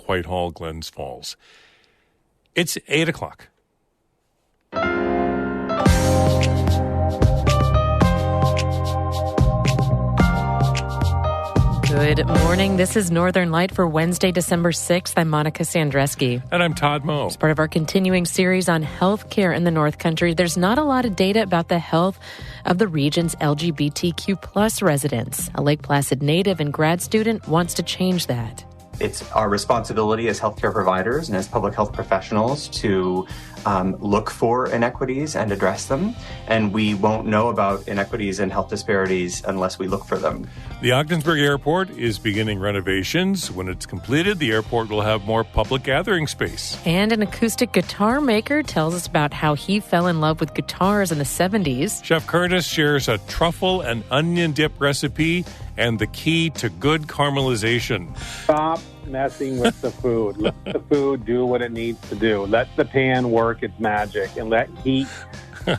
Whitehall, Glens Falls. It's 8 o'clock. Good morning. This is Northern Light for Wednesday, December 6th. I'm Monica Sandreski. And I'm Todd Moe. As part of our continuing series on health care in the North Country, there's not a lot of data about the health of the region's LGBTQ plus residents. A Lake Placid native and grad student wants to change that. It's our responsibility as healthcare providers and as public health professionals to look for inequities and address them. And we won't know about inequities and health disparities unless we look for them. The Ogdensburg Airport is beginning renovations. When it's completed, the airport will have more public gathering space. And an acoustic guitar maker tells us about how he fell in love with guitars in the 70s. Chef Curtis shares a truffle and onion dip recipe and the key to good caramelization. Stop messing with the food. Let the food do what it needs to do. Let the pan work its magic and let heat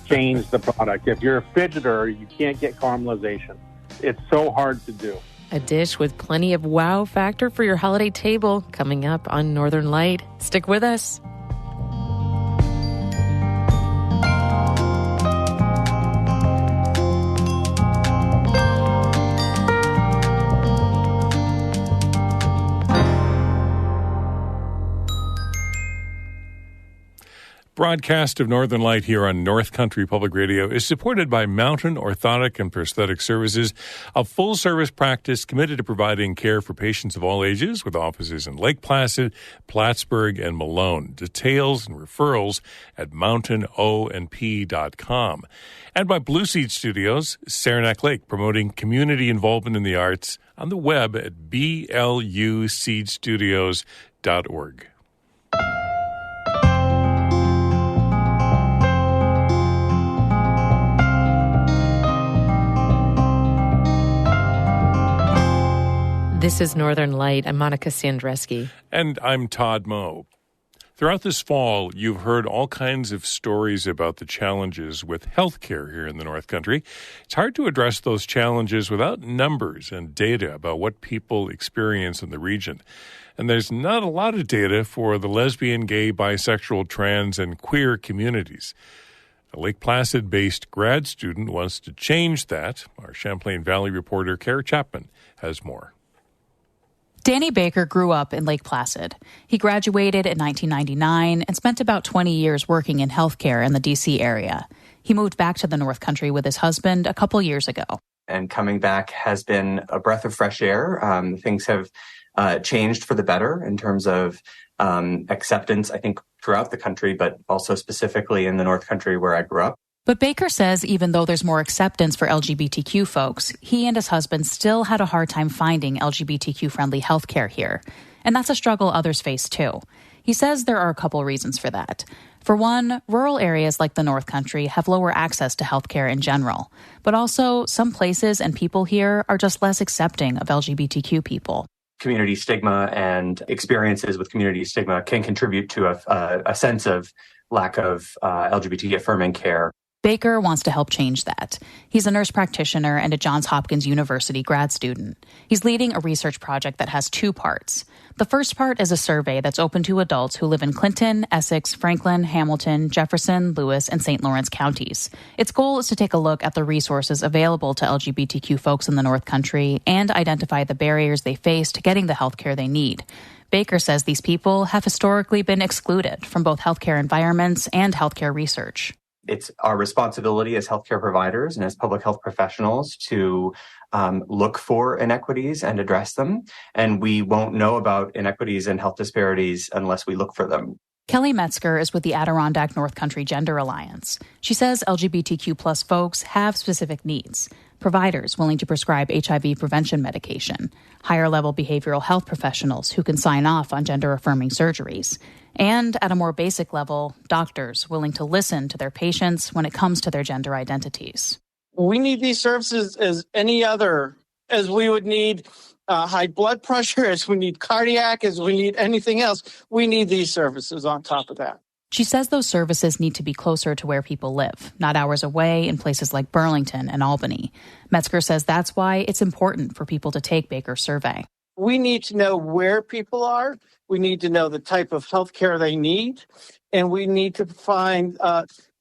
change the product. If you're a fidgeter, you can't get caramelization. It's so hard to do. A dish with plenty of wow factor for your holiday table coming up on Northern Light. Stick with us. Broadcast of Northern Light here on North Country Public Radio is supported by Mountain Orthotic and Prosthetic Services, a full-service practice committed to providing care for patients of all ages with offices in Lake Placid, Plattsburgh, and Malone. Details and referrals at mountainonp.com. And by Blue Seed Studios, Saranac Lake, promoting community involvement in the arts on the web at bluseedstudios.org. This is Northern Light. I'm Monica Sandreski. And I'm Todd Moe. Throughout this fall, you've heard all kinds of stories about the challenges with healthcare here in the North Country. It's hard to address those challenges without numbers and data about what people experience in the region. And there's not a lot of data for the lesbian, gay, bisexual, trans, and queer communities. A Lake Placid-based grad student wants to change that. Our Champlain Valley reporter, Kara Chapman, has more. Danny Baker grew up in Lake Placid. He graduated in 1999 and spent about 20 years working in healthcare in the D.C. area. He moved back to the North Country with his husband a couple years ago. And coming back has been a breath of fresh air. Things have changed for the better in terms of acceptance, I think, throughout the country, but also specifically in the North Country where I grew up. But Baker says even though there's more acceptance for LGBTQ folks, he and his husband still had a hard time finding LGBTQ-friendly healthcare here. And that's a struggle others face too. He says there are a couple reasons for that. For one, rural areas like the North Country have lower access to healthcare in general. But also, some places and people here are just less accepting of LGBTQ people. Community stigma and experiences with community stigma can contribute to a sense of lack of LGBT affirming care. Baker wants to help change that. He's a nurse practitioner and a Johns Hopkins University grad student. He's leading a research project that has two parts. The first part is a survey that's open to adults who live in Clinton, Essex, Franklin, Hamilton, Jefferson, Lewis, and St. Lawrence counties. Its goal is to take a look at the resources available to LGBTQ folks in the North Country and identify the barriers they face to getting the health care they need. Baker says these people have historically been excluded from both healthcare environments and healthcare research. It's our responsibility as healthcare providers and as public health professionals to look for inequities and address them. And we won't know about inequities and health disparities unless we look for them. Kelly Metzger is with the Adirondack North Country Gender Alliance. She says LGBTQ plus folks have specific needs. Providers willing to prescribe HIV prevention medication, higher-level behavioral health professionals who can sign off on gender-affirming surgeries, and at a more basic level, doctors willing to listen to their patients when it comes to their gender identities. We need these services as any other, as we would need high blood pressure, as we need cardiac, as we need anything else. We need these services on top of that. She says those services need to be closer to where people live, not hours away in places like Burlington and Albany. Metzger says that's why it's important for people to take Baker's survey. we need to know where people are. We need to know the type of health care they need. And we need to find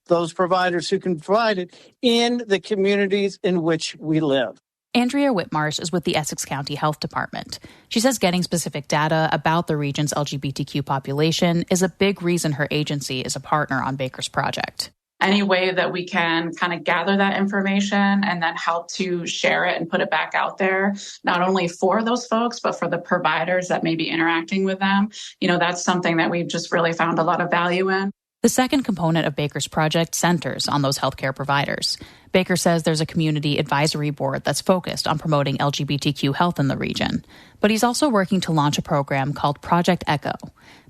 those providers who can provide it in the communities in which we live. Andrea Whitmarsh is with the Essex County Health Department. She says getting specific data about the region's LGBTQ population is a big reason her agency is a partner on Baker's project. Any way that we can kind of gather that information and then help to share it and put it back out there, not only for those folks, but for the providers that may be interacting with them. That's something that we've just really found a lot of value in. The second component of Baker's project centers on those healthcare providers. Baker says there's a community advisory board that's focused on promoting LGBTQ health in the region. But he's also working to launch a program called Project Echo.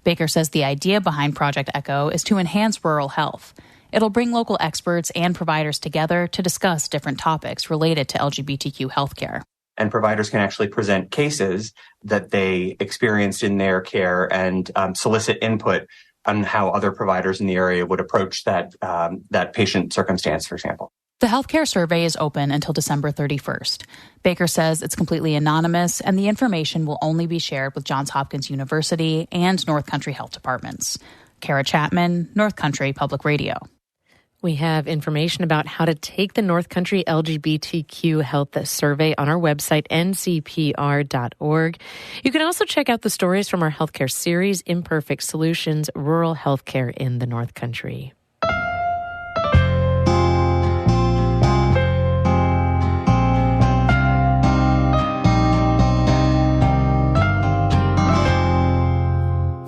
Baker says the idea behind Project Echo is to enhance rural health. It'll bring local experts and providers together to discuss different topics related to LGBTQ healthcare. And providers can actually present cases that they experienced in their care and solicit input on how other providers in the area would approach that patient circumstance, for example. The healthcare survey is open until December 31st. Baker says it's completely anonymous, and the information will only be shared with Johns Hopkins University and North Country Health Departments. Kara Chapman, North Country Public Radio. We have information about how to take the North Country LGBTQ health survey on our website, ncpr.org. You can also check out the stories from our healthcare series, Imperfect Solutions, Rural Healthcare in the North Country.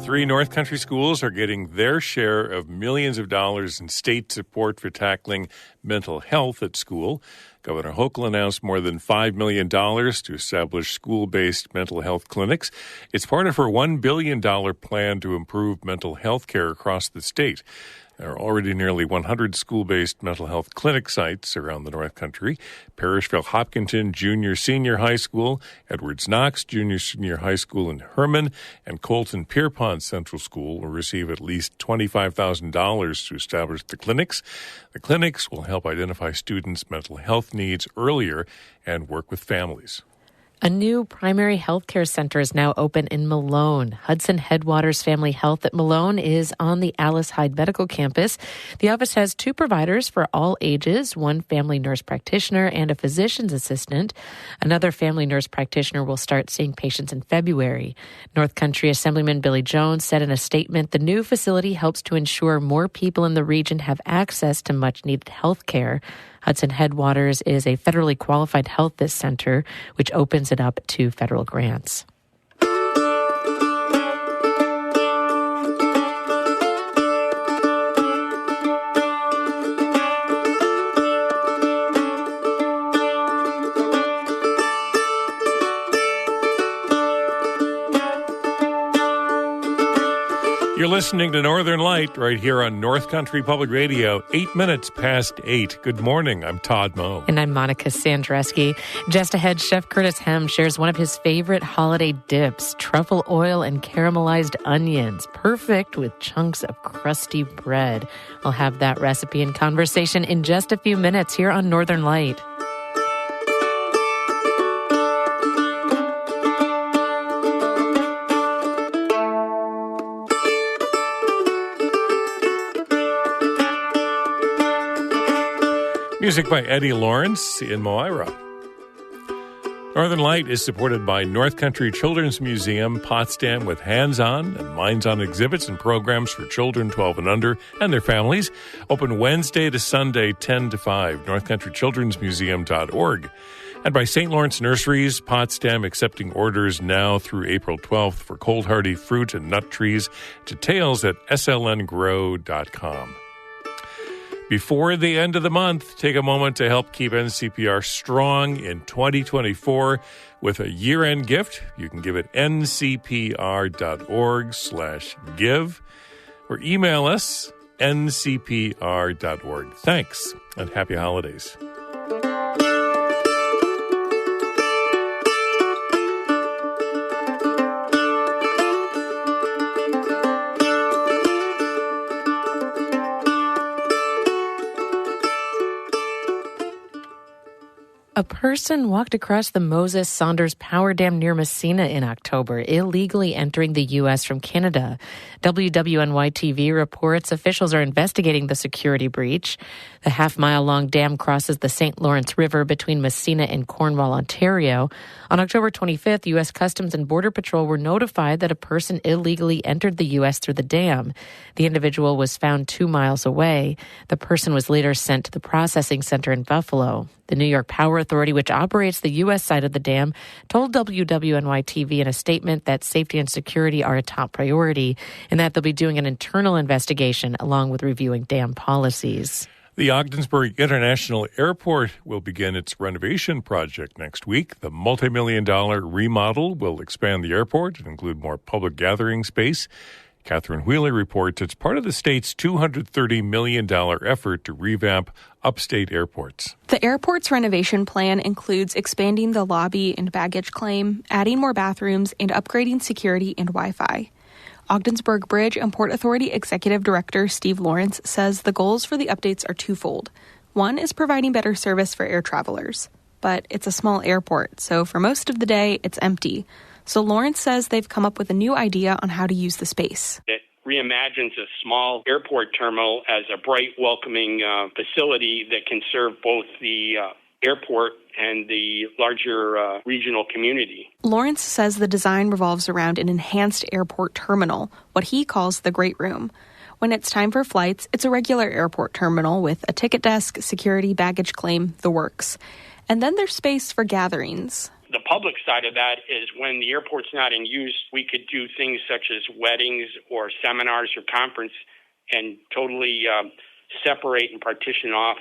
Three North Country schools are getting their share of millions of dollars in state support for tackling mental health at school. Governor Hochul announced more than $5 million to establish school-based mental health clinics. It's part of her $1 billion plan to improve mental health care across the state. There are already nearly 100 school-based mental health clinic sites around the North Country. Parrishville Hopkinton Junior-Senior High School, Edwards Knox Junior-Senior High School in Herman, and Colton Pierpont Central School will receive at least $25,000 to establish the clinics. The clinics will help identify students' mental health needs earlier and work with families. A new primary health care center is now open in Malone. Hudson Headwaters Family Health at Malone is on the Alice Hyde Medical Campus. The office has 2 providers for all ages, 1 family nurse practitioner and a physician's assistant. Another family nurse practitioner will start seeing patients in February. North Country Assemblyman Billy Jones said in a statement, the new facility helps to ensure more people in the region have access to much-needed health care. Hudson Headwaters is a federally qualified health center, which opens it up to federal grants. You're listening to Northern Light right here on North Country Public Radio, 8 minutes past 8. Good morning. I'm Todd Moe. And I'm Monica Sandreski. Just ahead, Chef Curtis Hem shares one of his favorite holiday dips, truffle oil and caramelized onions, perfect with chunks of crusty bread. I'll have that recipe and conversation in just a few minutes here on Northern Light. Music by Eddie Lawrence in Moira. Northern Light is supported by North Country Children's Museum, Potsdam, with hands-on and minds-on exhibits and programs for children 12 and under and their families. Open Wednesday to Sunday, 10 to 5, northcountrychildrensmuseum.org. And by St. Lawrence Nurseries, Potsdam, accepting orders now through April 12th for cold hardy fruit and nut trees. Details at slngrow.com. Before the end of the month, take a moment to help keep NCPR strong in 2024 with a year-end gift. You can give at ncpr.org/give or email us ncpr.org. Thanks and happy holidays. A person walked across the Moses Saunders Power Dam near Messina in October, illegally entering the U.S. from Canada. WWNY-TV reports officials are investigating the security breach. The half-mile-long dam crosses the St. Lawrence River between Messina and Cornwall, Ontario. On October 25th, U.S. Customs and Border Patrol were notified that a person illegally entered the U.S. through the dam. The individual was found 2 miles away. The person was later sent to the processing center in Buffalo. The New York Power Authority, which operates the U.S. side of the dam, told WWNY-TV in a statement that safety and security are a top priority and that they'll be doing an internal investigation along with reviewing dam policies. The Ogdensburg International Airport will begin its renovation project next week. The multi-million-dollar remodel will expand the airport and include more public gathering space. Catherine Wheeler reports it's part of the state's $230 million effort to revamp upstate airports. The airport's renovation plan includes expanding the lobby and baggage claim, adding more bathrooms, and upgrading security and Wi-Fi. Ogdensburg Bridge and Port Authority Executive Director Steve Lawrence says the goals for the updates are twofold. One is providing better service for air travelers. But it's a small airport, so for most of the day, it's empty. So Lawrence says they've come up with a new idea on how to use the space. It reimagines a small airport terminal as a bright, welcoming facility that can serve both the airport and the larger regional community. Lawrence says the design revolves around an enhanced airport terminal, what he calls the Great Room. When it's time for flights, it's a regular airport terminal with a ticket desk, security, baggage claim, the works. And then there's space for gatherings. The public side of that is when the airport's not in use, we could do things such as weddings or seminars or conference and totally separate and partition off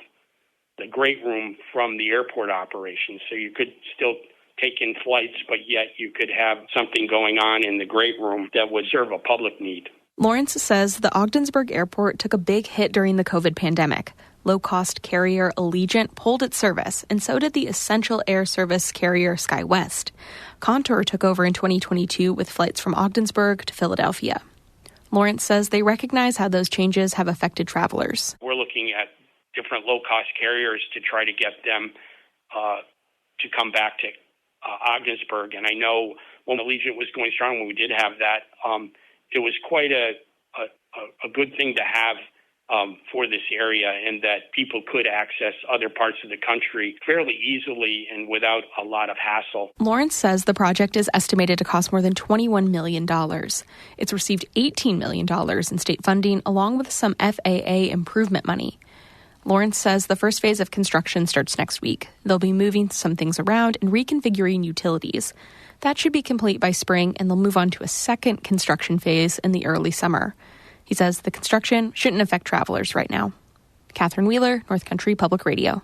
the Great Room from the airport operations. So you could still take in flights, but yet you could have something going on in the Great Room that would serve a public need. Lawrence says the Ogdensburg Airport took a big hit during the COVID pandemic. Low-cost carrier Allegiant pulled its service, and so did the essential air service carrier SkyWest. Contour took over in 2022 with flights from Ogdensburg to Philadelphia. Lawrence says they recognize how those changes have affected travelers. We're looking at different low-cost carriers to try to get them to come back to Ogdensburg. And I know when Allegiant was going strong, when we did have that, it was quite a good thing to have for this area, and that people could access other parts of the country fairly easily and without a lot of hassle. Lawrence says the project is estimated to cost more than $21 million. It's received $18 million in state funding, along with some FAA improvement money. Lawrence says the first phase of construction starts next week. They'll be moving some things around and reconfiguring utilities. That should be complete by spring, and they'll move on to a second construction phase in the early summer. He says the construction shouldn't affect travelers right now. Catherine Wheeler, North Country Public Radio.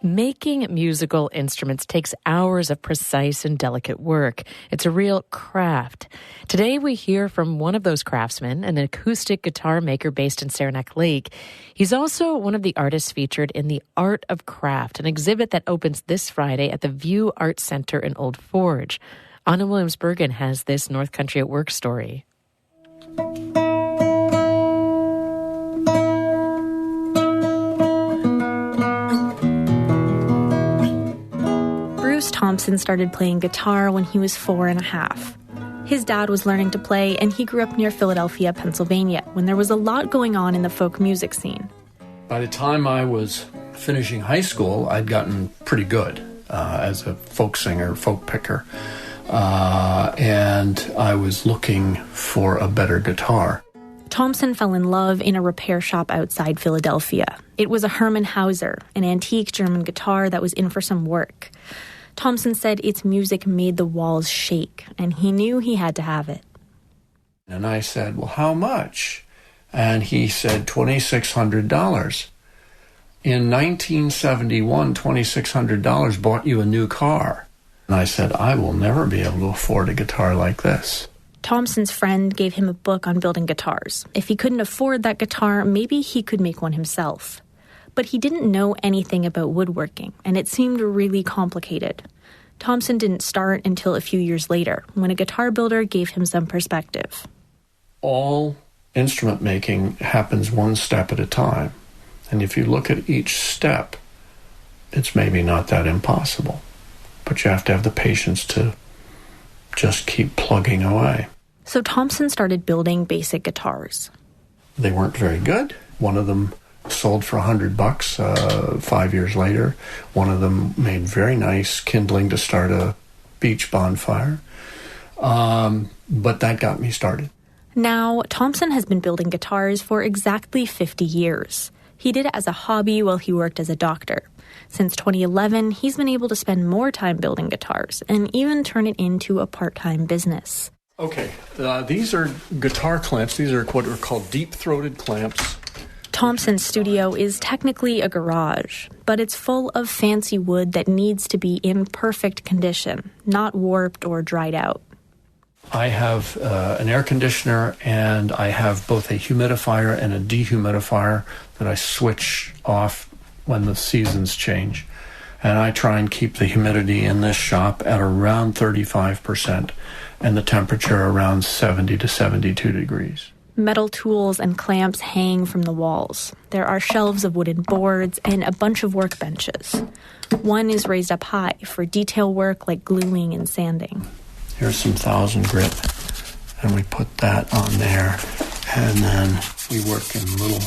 Making musical instruments takes hours of precise and delicate work. It's a real craft. Today we hear from one of those craftsmen, an acoustic guitar maker based in Saranac Lake. He's also one of the artists featured in The Art of Craft, an exhibit that opens this Friday at the View Art Center in Old Forge. Anna Williams-Bergen has this North Country at Work story. Bruce Thompson started playing guitar when he was 4.5. His dad was learning to play, and he grew up near Philadelphia, Pennsylvania, when there was a lot going on in the folk music scene. By the time I was finishing high school, I'd gotten pretty good as a folk singer, folk picker, and I was looking for a better guitar. Thompson fell in love in a repair shop outside Philadelphia. It was a Hermann Hauser, an antique German guitar that was in for some work. Thompson said its music made the walls shake, and he knew he had to have it. And I said, well, how much? And he said, $2,600. In 1971, $2,600 bought you a new car. And I said, I will never be able to afford a guitar like this. Thompson's friend gave him a book on building guitars. If he couldn't afford that guitar, maybe he could make one himself. But he didn't know anything about woodworking, and it seemed really complicated. Thompson didn't start until a few years later, when a guitar builder gave him some perspective. All instrument making happens one step at a time. And if you look at each step, it's maybe not that impossible. But you have to have the patience to just keep plugging away. So Thompson started building basic guitars. They weren't very good. One of them sold for $100 5 years later. One of them made very nice kindling to start a beach bonfire. But that got me started. Now, Thompson has been building guitars for exactly 50 years. He did it as a hobby while he worked as a doctor. Since 2011, he's been able to spend more time building guitars and even turn it into a part-time business. Okay, these are guitar clamps. These are what are called deep-throated clamps. Thompson's studio is technically a garage, but it's full of fancy wood that needs to be in perfect condition, not warped or dried out. I have an air conditioner, and I have both a humidifier and a dehumidifier that I switch off when the seasons change. And I try and keep the humidity in this shop at around 35% and the temperature around 70 to 72 degrees. Metal tools and clamps hang from the walls. There are shelves of wooden boards and a bunch of workbenches. One is raised up high for detail work like gluing and sanding. Here's some 1000 grit, and we put that on there, and then we work in little...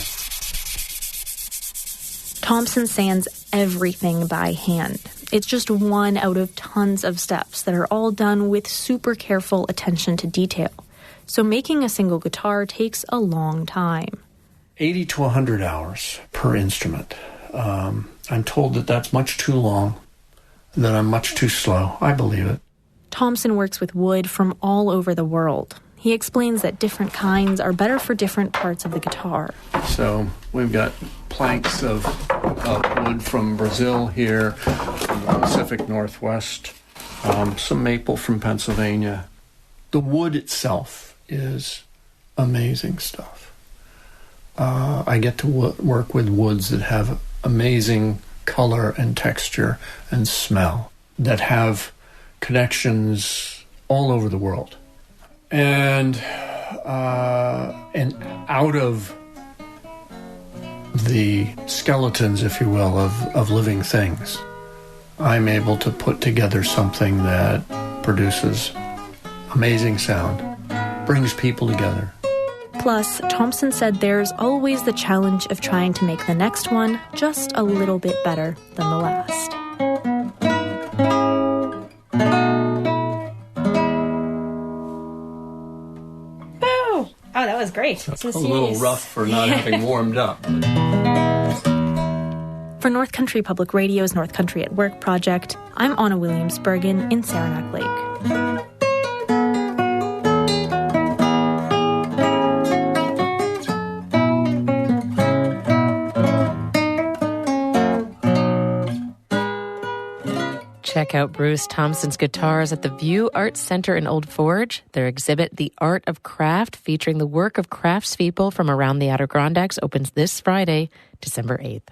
Thompson sands everything by hand. It's just one out of tons of steps that are all done with super careful attention to detail. So making a single guitar takes a long time. 80 to 100 hours per instrument. I'm told that that's much too long, that I'm much too slow. I believe it. Thompson works with wood from all over the world. He explains that different kinds are better for different parts of the guitar. So we've got planks of wood from Brazil here, from the Pacific Northwest, some maple from Pennsylvania. The wood itself is amazing stuff. I get to work with woods that have amazing color and texture and smell, that have connections all over the world. And out of the skeletons, if you will, of living things, I'm able to put together something that produces amazing sound, brings people together. Plus, Thompson said there's always the challenge of trying to make the next one just a little bit better than the last. Oh, that was great. A little rough for not having warmed up. For North Country Public Radio's North Country at Work project, I'm Anna Williams-Bergen in Saranac Lake. Check out Bruce Thompson's guitars at the View Arts Center in Old Forge. Their exhibit, The Art of Craft, featuring the work of craftspeople from around the Adirondacks, opens this Friday, December 8th.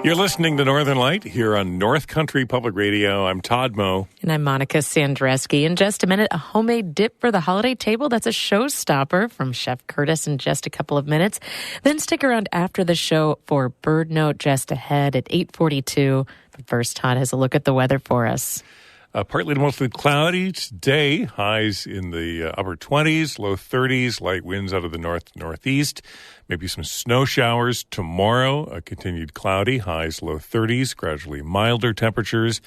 You're listening to Northern Light here on North Country Public Radio. I'm Todd Moe. And I'm Monica Sandreski. In just a minute, a homemade dip for the holiday table. That's a showstopper from Chef Curtis in just a couple of minutes. Then stick around after the show for Bird Note just ahead at 8:42. But first, Todd has a look at the weather for us. Partly to mostly cloudy today. Highs in the upper 20s, low 30s, light winds out of the north-northeast. Maybe some snow showers tomorrow. Continued cloudy, highs low 30s, gradually milder temperatures.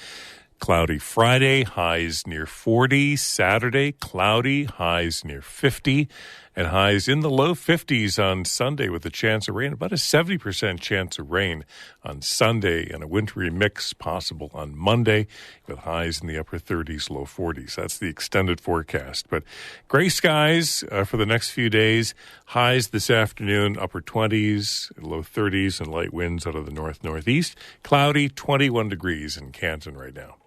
cloudy Friday, highs near 40. Saturday, cloudy, highs near 50. And highs in the low 50s on Sunday with a chance of rain, about a 70% chance of rain on Sunday, and a wintry mix possible on Monday with highs in the upper 30s, low 40s. That's the extended forecast. But gray skies for the next few days. Highs this afternoon, upper 20s, low 30s, and light winds out of the north-northeast. Cloudy, 21 degrees in Canton right now.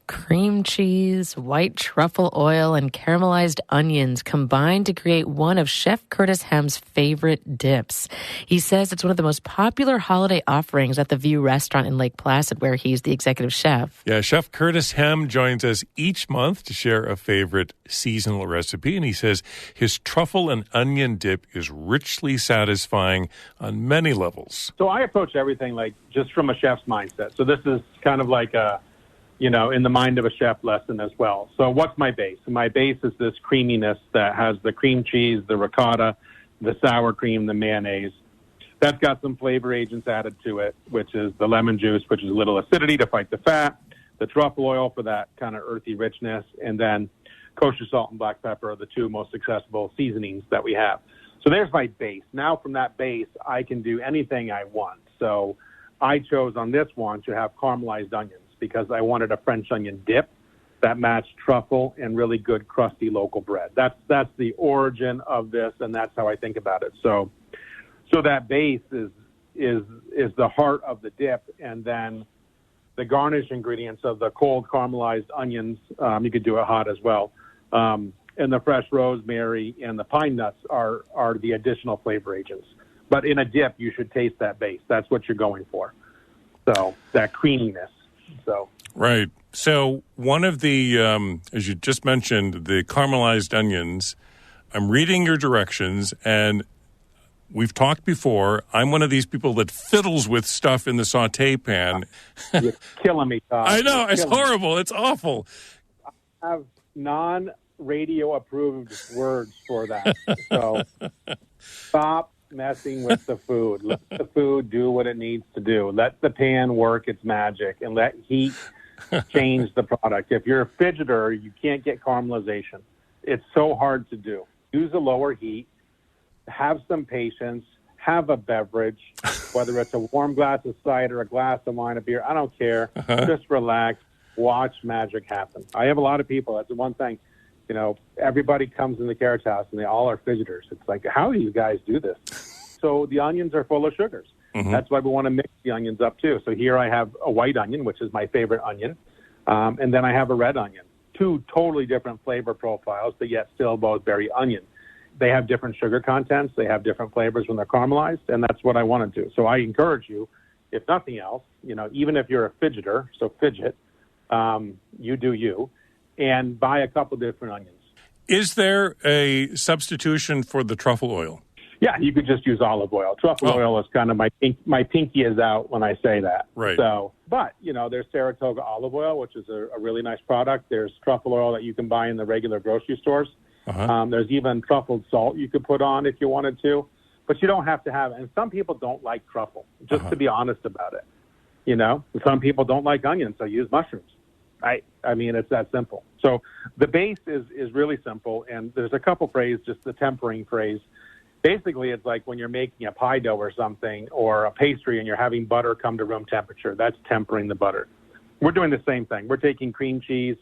Cream cheese, white truffle oil, and caramelized onions combine to create one of Chef Curtis Hem's favorite dips. He says it's one of the most popular holiday offerings at the View restaurant in Lake Placid, where he's the executive chef. Yeah, Chef Curtis Hem joins us each month to share a favorite seasonal recipe, and he says his truffle and onion dip is richly satisfying on many levels. So I approach everything like just from a chef's mindset. So this is kind of like a in the mind of a chef lesson as well. So what's my base? My base is this creaminess that has the cream cheese, the ricotta, the sour cream, the mayonnaise. That's got some flavor agents added to it, which is the lemon juice, which is a little acidity to fight the fat, the truffle oil for that kind of earthy richness, and then kosher salt and black pepper are the two most accessible seasonings that we have. So there's my base. Now from that base, I can do anything I want. So I chose on this one to have caramelized onions, because I wanted a French onion dip that matched truffle and really good crusty local bread. That's the origin of this, and that's how I think about it. So that base is the heart of the dip, and then the garnish ingredients of the cold caramelized onions. You could do it hot as well, and the fresh rosemary and the pine nuts are the additional flavor agents. But in a dip, you should taste that base. That's what you're going for. So that creaminess. Right. So one of the, as you just mentioned, the caramelized onions, I'm reading your directions, and we've talked before. I'm one of these people that fiddles with stuff in the saute pan. You're killing me, Todd. I know. It's horrible. It's awful. I have non-radio approved words for that. So stop messing with the food. Let the food do what it needs to do. Let the pan work its magic, and let heat change the product. If you're a fidgeter, you can't get caramelization. It's so hard to do. Use a lower heat. Have some patience. Have a beverage, whether it's a warm glass of cider, a glass of wine, a beer. I don't care. Just relax. Watch magic happen. I have a lot of people. That's the one thing. Everybody comes in the carriage house and they all are fidgeters. It's like, how do you guys do this? So the onions are full of sugars. Mm-hmm. That's why we want to mix the onions up too. So here I have a white onion, which is my favorite onion. And then I have a red onion. Two totally different flavor profiles, but yet still both very onion. They have different sugar contents. They have different flavors when they're caramelized. And that's what I want to do. So I encourage you, if nothing else, even if you're a fidgeter, so fidget, you do you. And buy a couple different onions. Is there a substitution for the truffle oil? Yeah, you could just use olive oil. Truffle oil is kind of my pinky is out when I say that. Right. So, but, there's Saratoga olive oil, which is a really nice product. There's truffle oil that you can buy in the regular grocery stores. Uh-huh. There's even truffled salt you could put on if you wanted to. But you don't have to have it. And some people don't like truffle, just to be honest about it. Some people don't like onions, so use mushrooms. I mean, it's that simple. So the base is really simple, and there's a couple phrases, just the tempering phrase. Basically, it's like when you're making a pie dough or something, or a pastry, and you're having butter come to room temperature. That's tempering the butter. We're doing the same thing. We're taking cream cheese,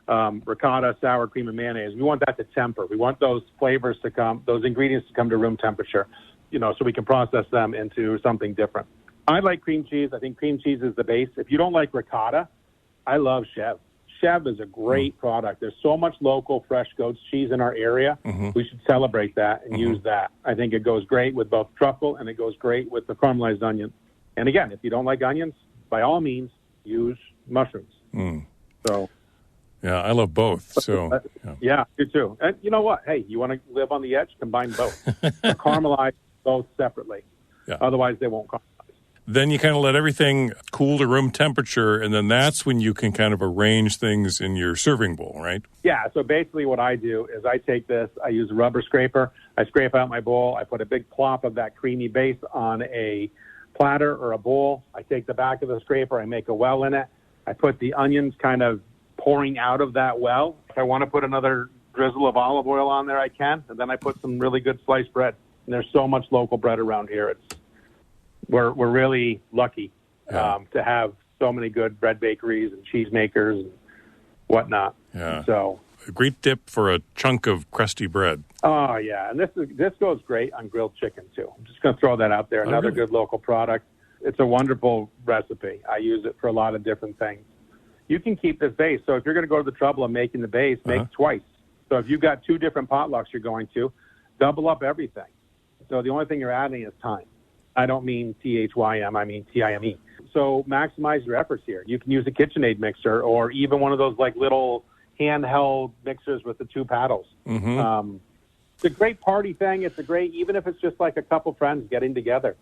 ricotta, sour cream, and mayonnaise. We want that to temper. We want those flavors to come, those ingredients to come to room temperature, so we can process them into something different. I like cream cheese. I think cream cheese is the base. If you don't like ricotta, I love Chev. Chev is a great product. There's so much local fresh goat's cheese in our area. Mm-hmm. We should celebrate that and use that. I think it goes great with both truffle and it goes great with the caramelized onion. And again, if you don't like onions, by all means, use mushrooms. Mm. So, yeah, I love both. So, yeah, you too. And you know what? Hey, you want to live on the edge? Combine both. Caramelize both separately. Yeah. Otherwise, they won't caramelize. Then you kind of let everything cool to room temperature, and then that's when you can kind of arrange things in your serving bowl, right? Yeah, so basically what I do is I take this, I use a rubber scraper, I scrape out my bowl, I put a big plop of that creamy base on a platter or a bowl, I take the back of the scraper, I make a well in it, I put the onions kind of pouring out of that well. If I want to put another drizzle of olive oil on there, I can. And then I put some really good sliced bread. And there's so much local bread around here. We're really lucky to have so many good bread bakeries and cheesemakers and whatnot. Yeah. So a great dip for a chunk of crusty bread. Oh, yeah. And this goes great on grilled chicken, too. I'm just going to throw that out there. Another good local product. It's a wonderful recipe. I use it for a lot of different things. You can keep this base. So if you're going to go to the trouble of making the base, make it twice. So if you've got 2 different potlucks you're going to, double up everything. So the only thing you're adding is time. I don't mean THYM, I mean TIME. So maximize your efforts here. You can use a KitchenAid mixer or even one of those like little handheld mixers with the 2 paddles. Mm-hmm. It's a great party thing. It's a great, even if it's just like a couple friends getting together.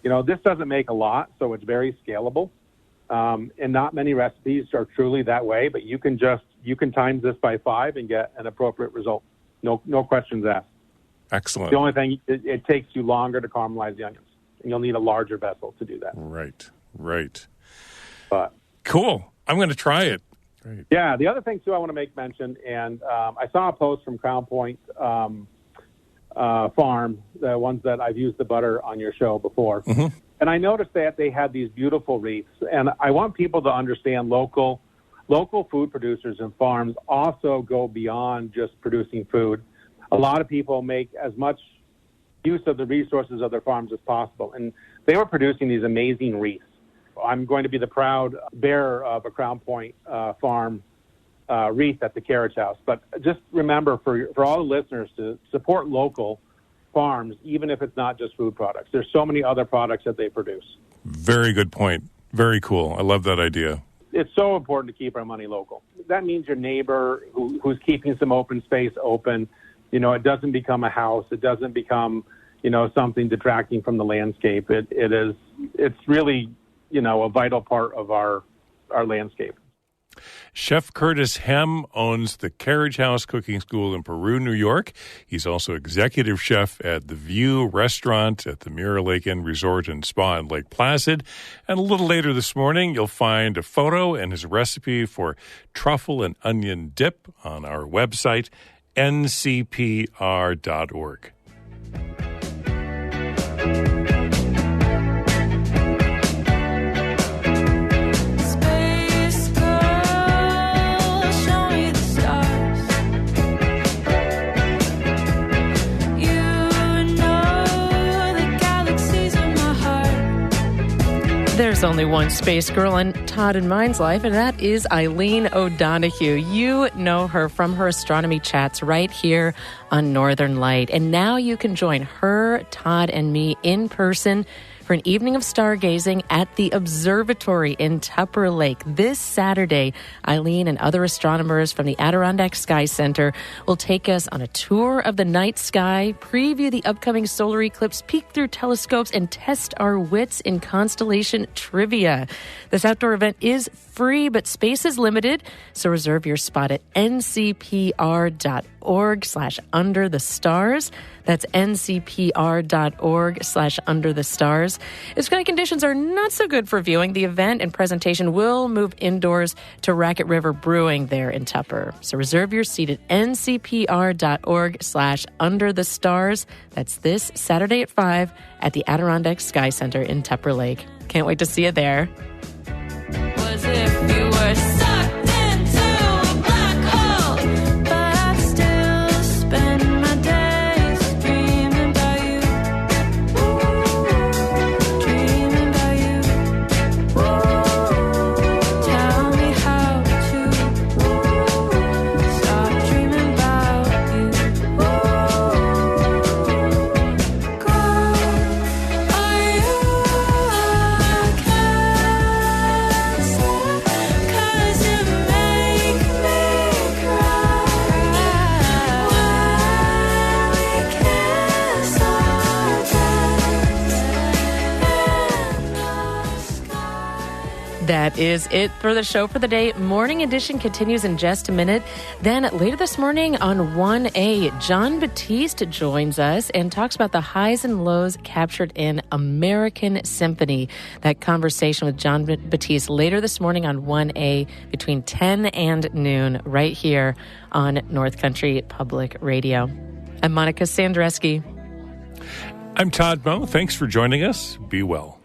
You know, this doesn't make a lot, so it's very scalable. And not many recipes are truly that way, but you can times this by 5 and get an appropriate result. No questions asked. Excellent. The only thing, it takes you longer to caramelize the onions, and you'll need a larger vessel to do that. Right. But cool. I'm going to try it. Great. Yeah, the other thing, too, I want to make mention, and I saw a post from Crown Point Farm, the ones that I've used the butter on your show before. Mm-hmm. And I noticed that they had these beautiful wreaths. And I want people to understand local food producers and farms also go beyond just producing food. A lot of people make as much use of the resources of their farms as possible. And they were producing these amazing wreaths. I'm going to be the proud bearer of a Crown Point Farm wreath at the Carriage House. But just remember, for all the listeners, to support local farms, even if it's not just food products. There's so many other products that they produce. Very good point. Very cool. I love that idea. It's so important to keep our money local. That means your neighbor who's keeping some open space open. You know, it doesn't become a house. It doesn't become, something detracting from the landscape. It's really, a vital part of our landscape. Chef Curtis Hem owns the Carriage House Cooking School in Peru, New York. He's also executive chef at the View Restaurant at the Mirror Lake Inn Resort and Spa in Lake Placid. And a little later this morning, you'll find a photo and his recipe for truffle and onion dip on our website, ncpr.org. There's only one space girl in Todd and mine's life, and that is Eileen O'Donoghue. You know her from her astronomy chats right here on Northern Light. And now you can join her, Todd, and me in person for an evening of stargazing at the observatory in Tupper Lake. This Saturday, Eileen and other astronomers from the Adirondack Sky Center will take us on a tour of the night sky, preview the upcoming solar eclipse, peek through telescopes, and test our wits in constellation trivia. This outdoor event is free, but space is limited, so reserve your spot at ncpr.org/underthestars. That's ncpr.org/underthestars. If sky conditions are not so good for viewing, the event and presentation will move indoors to Racket River Brewing there in Tupper. So reserve your seat at ncpr.org/underthestars. That's this Saturday at 5 at the Adirondack Sky Center in Tupper Lake. Can't wait to see you there. Was if you were sucked into a black hole, but I'd still spend my days dreaming about you. Dreaming about you. Tell me how to stop dreaming about you. Girl, are you okay? 'Cause That is it for the show for the day. Morning Edition continues in just a minute. Then later this morning on 1A, Jon Batiste joins us and talks about the highs and lows captured in American Symphony. That conversation with Jon Batiste later this morning on 1A between 10 and noon right here on North Country Public Radio. I'm Monica Sandreski. I'm Todd Moe. Thanks for joining us. Be well.